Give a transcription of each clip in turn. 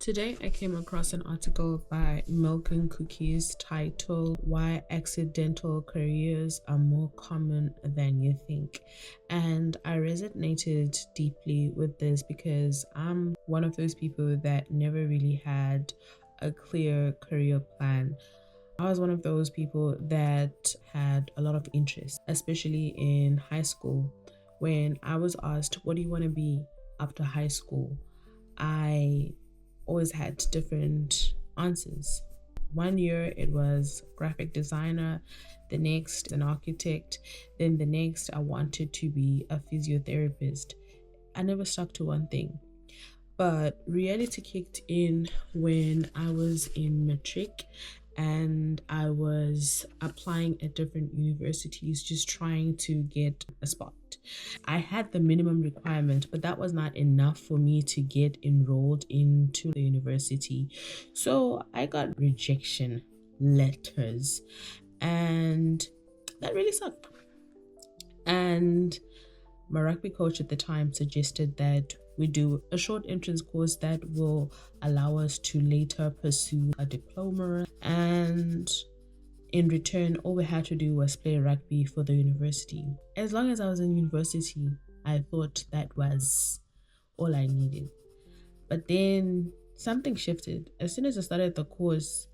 Today, I came across an article by Milk and Cookies titled Why Accidental Careers Are More Common Than You Think. And I resonated deeply with this because I'm one of those people that never really had a clear career plan. I was one of those people that had a lot of interest, especially in high school. When I was asked, what do you want to be after high school? I always had different answers. One year it was graphic designer, the next an architect, then the next I wanted to be a physiotherapist. I never stuck to one thing. But reality kicked in when I was in matric and I was applying at different universities, just trying to get a spot. I had the minimum requirement, but that was not enough for me to get enrolled into the university. So I got rejection letters, and that really sucked. And my rugby coach at the time suggested that we do a short entrance course that will allow us to later pursue a diploma. And in return, all we had to do was play rugby for the university. As long as I was in university, I thought that was all I needed. But then something shifted. As soon as I started the course,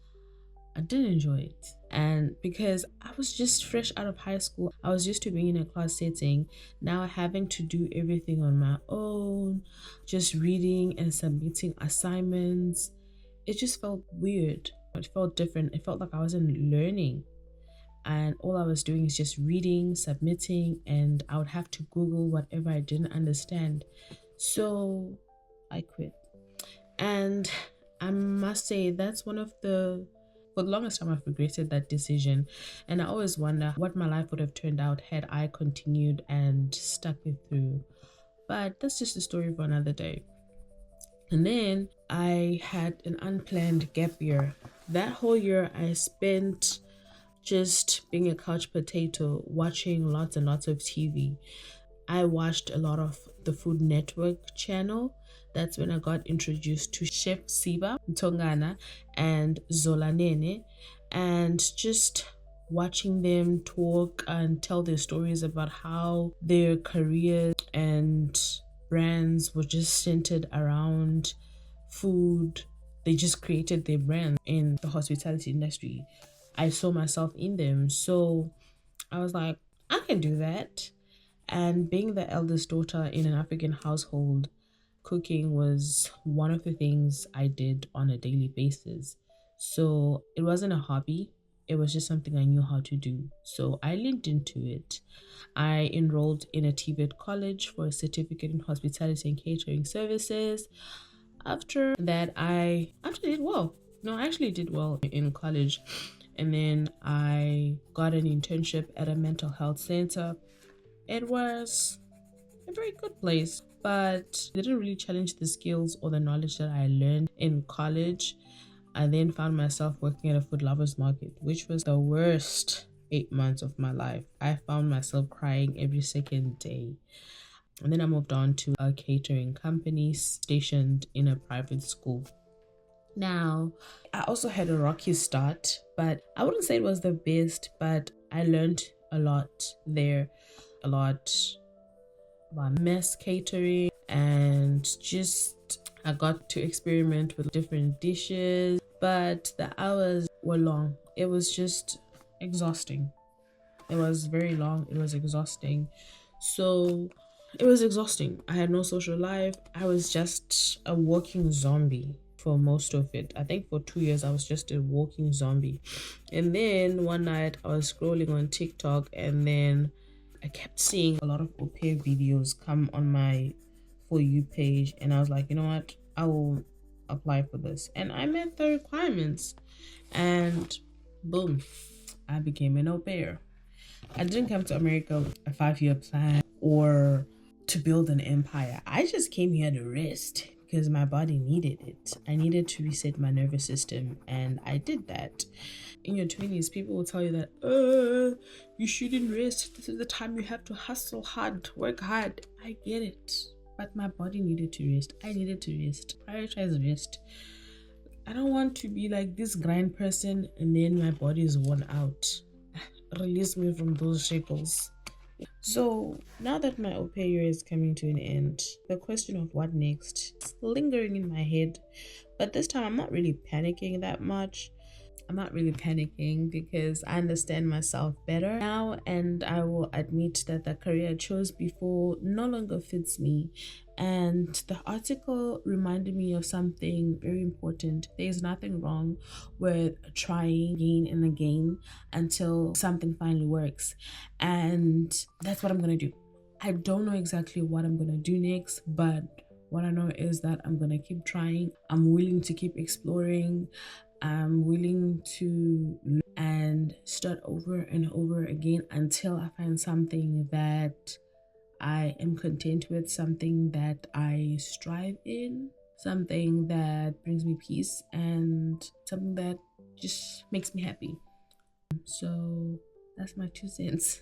I didn't enjoy it. And because I was just fresh out of high school, I was used to being in a class setting. Now having to do everything on my own, just reading and submitting assignments, it just felt weird. It felt different. It felt like I wasn't learning. And all I was doing is just reading, submitting, and I would have to Google whatever I didn't understand. So I quit. And I must say that's for the longest time I've regretted that decision. And I always wonder what my life would have turned out had I continued and stuck it through. But that's just a story for another day. And then I had an unplanned gap year. That whole year I spent just being a couch potato, watching lots and lots of TV. I watched a lot of the Food Network channel. That's when I got introduced to Chef Siba Ntongana and Zola Nene, and just watching them talk and tell their stories about how their careers and brands were just centered around food. They just created their brand in the hospitality industry. I saw myself in them. So I was like, I can do that. And being the eldest daughter in an African household, cooking was one of the things I did on a daily basis. So it wasn't a hobby, it was just something I knew how to do. So I leaned into it. I enrolled in a TVET college for a certificate in hospitality and catering services. After that, I actually did well. No, I actually did well in college. And then I got an internship at a mental health center. It was a very good place, but it didn't really challenge the skills or the knowledge that I learned in college. I then found myself working at a food lovers market, which was the worst 8 months of my life. I found myself crying every second day. And then I moved on to a catering company stationed in a private school. Now, I also had a rocky start, but I wouldn't say it was the best, but I learned a lot there. A lot about mess catering, and just I got to experiment with different dishes, but the hours were long. It was just exhausting. It was very long. It was exhausting. So it was exhausting. I had no social life. I was just a walking zombie for most of it. I think for 2 years I was just a walking zombie. And then one night I was scrolling on TikTok, and then I kept seeing a lot of au pair videos come on my For You page, and I was like, you know what, I will apply for this. And I met the requirements, and boom, I became an au pair. I didn't come to America with a 5-year plan or to build an empire. I just came here to rest because my body needed it. I needed to reset my nervous system, and I did that. In your 20s, people will tell you that, you shouldn't rest. This is the time you have to hustle hard, work hard. I get it. But my body needed to rest. I needed to rest. Prioritize rest. I don't want to be like this grind person and then my body is worn out. Release me from those shackles. So now that my au pair year is coming to an end, the question of what next is lingering in my head. But this time I'm not really panicking that much. I'm not really panicking because I understand myself better now, and I will admit that the career I chose before no longer fits me. And the article reminded me of something very important. There's nothing wrong with trying again and again until something finally works. And that's what I'm going to do. I don't know exactly what I'm going to do next, but what I know is that I'm going to keep trying. I'm willing to keep exploring. I'm willing to and start over and over again until I find something that I am content with, something that I strive in, something that brings me peace, and something that just makes me happy. So that's my 2 cents.